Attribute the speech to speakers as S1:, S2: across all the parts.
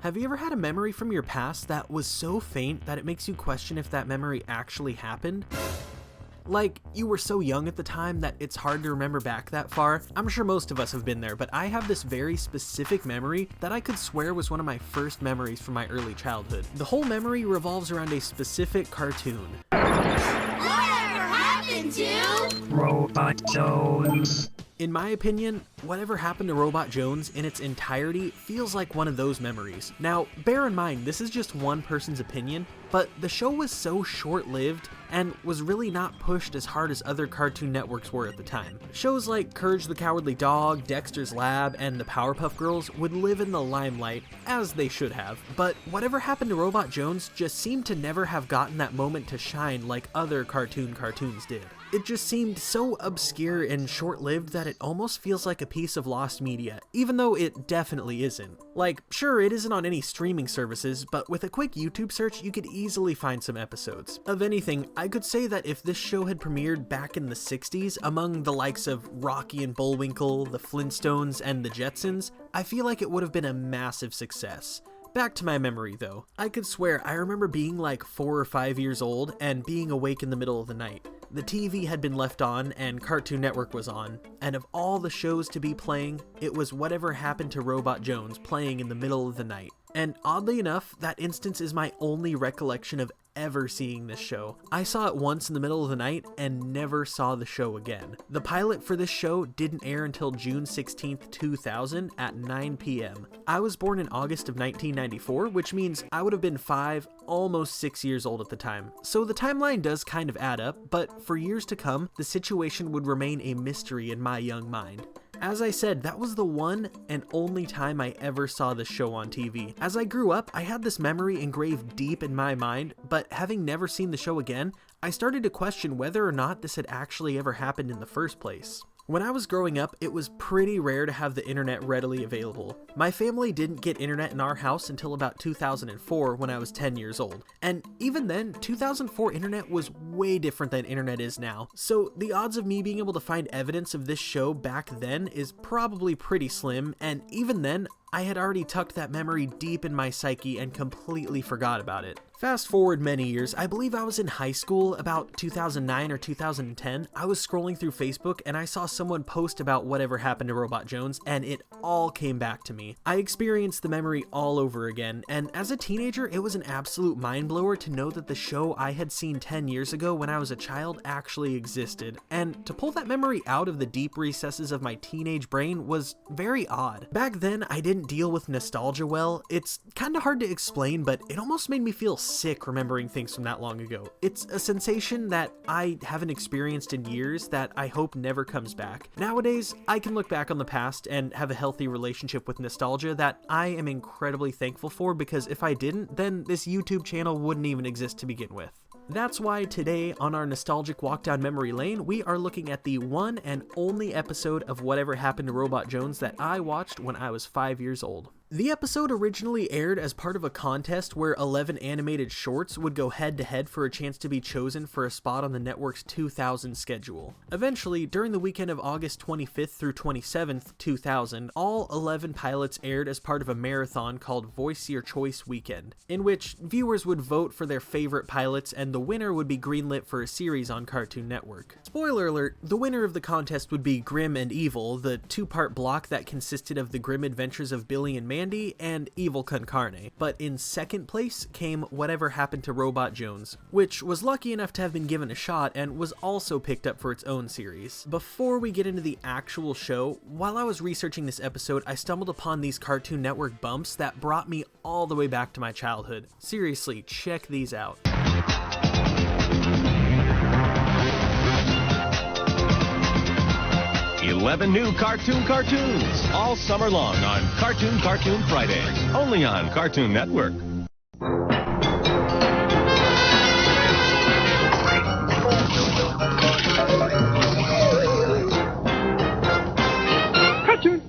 S1: Have you ever had a memory from your past that was so faint that it makes you question if that memory actually happened? Like, you were so young at the time that it's hard to remember back that far. I'm sure most of us have been there, but I have this very specific memory that I could swear was one of my first memories from my early childhood. The whole memory revolves around a specific cartoon.
S2: Whatever happened to
S3: Robot Jones?
S1: In my opinion, whatever happened to Robot Jones in its entirety feels like one of those memories. Now, bear in mind, this is just one person's opinion, but the show was so short-lived and was really not pushed as hard as other Cartoon Networks were at the time. Shows like Courage the Cowardly Dog, Dexter's Lab, and the Powerpuff Girls would live in the limelight, as they should have, but whatever happened to Robot Jones just seemed to never have gotten that moment to shine like other cartoons did. It just seemed so obscure and short-lived that it almost feels like a piece of lost media, even though it definitely isn't. Like, sure, it isn't on any streaming services, but with a quick YouTube search, you could easily find some episodes. Of anything, I could say that if this show had premiered back in the 60s, among the likes of Rocky and Bullwinkle, the Flintstones, and the Jetsons, I feel like it would have been a massive success. Back to my memory though. I could swear I remember being like 4 or 5 years old and being awake in the middle of the night. The TV had been left on and Cartoon Network was on, and of all the shows to be playing, it was Whatever Happened to Robot Jones playing in the middle of the night. And oddly enough, that instance is my only recollection of ever seeing this show. I saw it once in the middle of the night and never saw the show again. The pilot for this show didn't air until June 16th, 2000 at 9 p.m. I was born in August of 1994, which means I would have been 5, almost 6 years old at the time. So the timeline does kind of add up, but for years to come, the situation would remain a mystery in my young mind. As I said, that was the one and only time I ever saw this show on TV. As I grew up, I had this memory engraved deep in my mind, but having never seen the show again, I started to question whether or not this had actually ever happened in the first place. When I was growing up, it was pretty rare to have the internet readily available. My family didn't get internet in our house until about 2004 when I was 10 years old. And even then, 2004 internet was way different than internet is now. So the odds of me being able to find evidence of this show back then is probably pretty slim, and even then, I had already tucked that memory deep in my psyche and completely forgot about it. Fast forward many years, I believe I was in high school, about 2009 or 2010. I was scrolling through Facebook and I saw someone post about Whatever Happened to Robot Jones, and it all came back to me. I experienced the memory all over again, and as a teenager, it was an absolute mind blower to know that the show I had seen 10 years ago when I was a child actually existed. And to pull that memory out of the deep recesses of my teenage brain was very odd. Back then, I didn't deal with nostalgia well. It's kind of hard to explain, but it almost made me feel sick remembering things from that long ago. It's a sensation that I haven't experienced in years that I hope never comes back. Nowadays, I can look back on the past and have a healthy relationship with nostalgia that I am incredibly thankful for, because if I didn't, then this YouTube channel wouldn't even exist to begin with. That's why today on our nostalgic walk down memory lane, we are looking at the one and only episode of Whatever Happened to Robot Jones that I watched when I was 5 years old. The episode originally aired as part of a contest where 11 animated shorts would go head-to-head for a chance to be chosen for a spot on the network's 2000 schedule. Eventually, during the weekend of August 25th through 27th, 2000, all 11 pilots aired as part of a marathon called Voice Your Choice Weekend, in which viewers would vote for their favorite pilots and the winner would be greenlit for a series on Cartoon Network. Spoiler alert, the winner of the contest would be Grim and Evil, the two-part block that consisted of the grim adventures of Billy and Mandy and Evil Con Carne, but in second place came Whatever Happened to Robot Jones, which was lucky enough to have been given a shot and was also picked up for its own series. Before we get into the actual show, while I was researching this episode, I stumbled upon these Cartoon Network bumps that brought me all the way back to my childhood. Seriously, check these out.
S4: 11 new cartoons all summer long on Cartoon Fridays, only on Cartoon Network.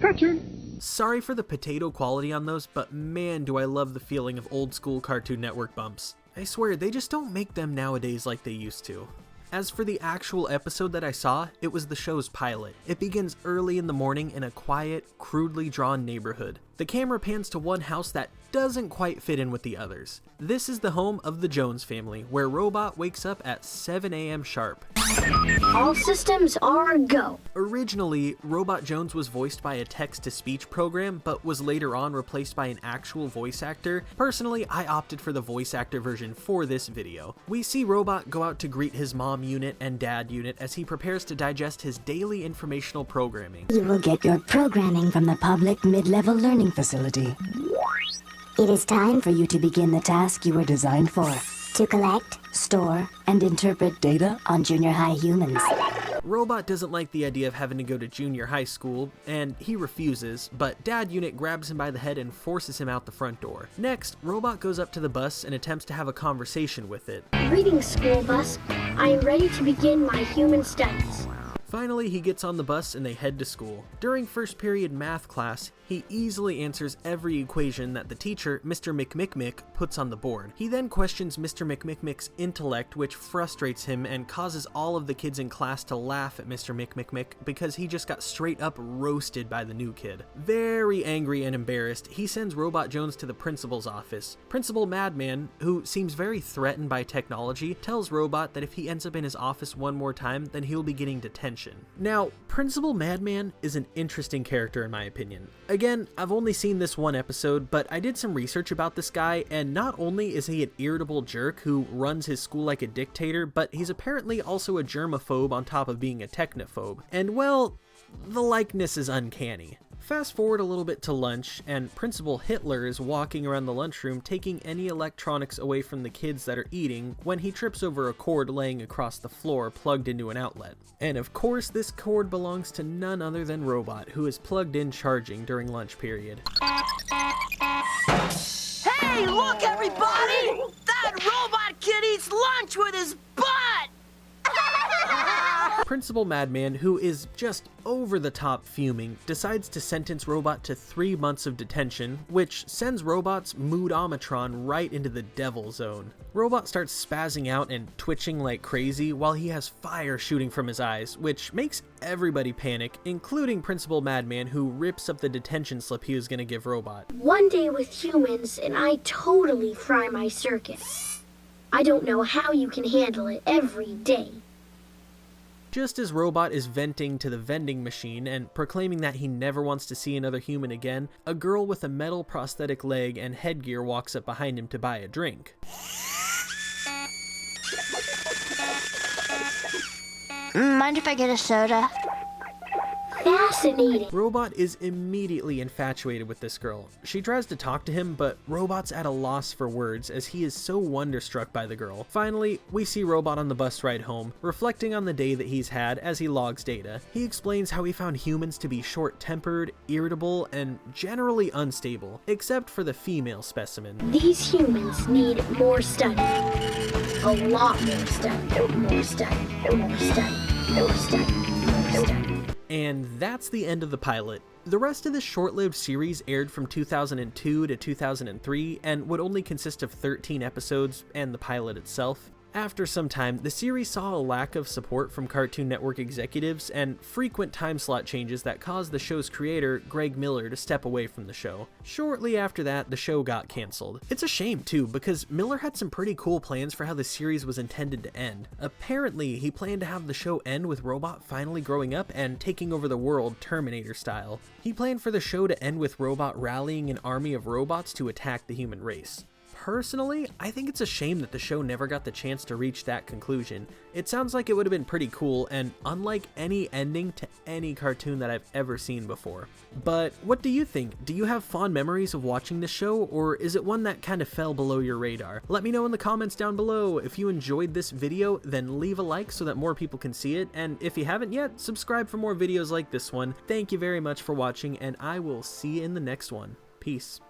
S3: Cartoon.
S1: Sorry for the potato quality on those, but man do I love the feeling of old school Cartoon Network bumps. I swear, they just don't make them nowadays like they used to. As for the actual episode that I saw, it was the show's pilot. It begins early in the morning in a quiet, crudely drawn neighborhood. The camera pans to one house that doesn't quite fit in with the others. This is the home of the Jones family, where Robot wakes up at 7 a.m. sharp.
S2: All systems are go.
S1: Originally, Robot Jones was voiced by a text-to-speech program, but was later on replaced by an actual voice actor. Personally, I opted for the voice actor version for this video. We see Robot go out to greet his mom unit and dad unit as he prepares to digest his daily informational programming.
S5: You will get your programming from the public mid-level learning facility. It is time for you to begin the task you were designed for. To collect, store, and interpret data on junior high humans.
S1: Robot doesn't like the idea of having to go to junior high school, and he refuses, but Dad Unit grabs him by the head and forces him out the front door. Next, Robot goes up to the bus and attempts to have a conversation with it.
S2: Greetings, school bus. I am ready to begin my human studies.
S1: Finally, he gets on the bus and they head to school. During first period math class, he easily answers every equation that the teacher, Mr. McMickmick, puts on the board. He then questions Mr. McMickmick's intellect, which frustrates him and causes all of the kids in class to laugh at Mr. McMickmick because he just got straight up roasted by the new kid. Very angry and embarrassed, he sends Robot Jones to the principal's office. Principal Madman, who seems very threatened by technology, tells Robot that if he ends up in his office one more time, then he'll be getting detention. Now, Principal Madman is an interesting character in my opinion. Again, I've only seen this one episode, but I did some research about this guy, and not only is he an irritable jerk who runs his school like a dictator, but he's apparently also a germaphobe on top of being a technophobe. And well, the likeness is uncanny. Fast forward a little bit to lunch, and Principal Hitler is walking around the lunchroom taking any electronics away from the kids that are eating when he trips over a cord laying across the floor plugged into an outlet. And of course, this cord belongs to none other than Robot, who is plugged in charging during lunch period.
S6: Hey, look everybody! That robot kid eats lunch with his butt!
S1: Principal Madman, who is just over the top fuming, decides to sentence Robot to 3 months of detention, which sends Robot's moodometron right into the devil zone. Robot starts spazzing out and twitching like crazy while he has fire shooting from his eyes, which makes everybody panic, including Principal Madman, who rips up the detention slip he was gonna give Robot.
S2: One day with humans and I totally fry my circuit. I don't know how you can handle it every day.
S1: Just as Robot is venting to the vending machine and proclaiming that he never wants to see another human again, a girl with a metal prosthetic leg and headgear walks up behind him to buy a drink.
S7: Mind if I get a soda?
S2: Fascinating.
S1: Robot is immediately infatuated with this girl. She tries to talk to him, but Robot's at a loss for words as he is so wonderstruck by the girl. Finally, we see Robot on the bus ride home, reflecting on the day that he's had as he logs data. He explains how he found humans to be short-tempered, irritable, and generally unstable, except for the female specimen.
S2: These humans need more study. A lot more study. More study. More study. More study. More study.
S1: And that's the end of the pilot. The rest of this short-lived series aired from 2002 to 2003 and would only consist of 13 episodes and the pilot itself. After some time, the series saw a lack of support from Cartoon Network executives and frequent time slot changes that caused the show's creator, Greg Miller, to step away from the show. Shortly after that, the show got canceled. It's a shame too, because Miller had some pretty cool plans for how the series was intended to end. Apparently, he planned to have the show end with Robot finally growing up and taking over the world Terminator style. He planned for the show to end with Robot rallying an army of robots to attack the human race. Personally, I think it's a shame that the show never got the chance to reach that conclusion. It sounds like it would have been pretty cool and unlike any ending to any cartoon that I've ever seen before. But what do you think? Do you have fond memories of watching this show, or is it one that kind of fell below your radar? Let me know in the comments down below. If you enjoyed this video, then leave a like so that more people can see it, and if you haven't yet, subscribe for more videos like this one. Thank you very much for watching, and I will see you in the next one. Peace.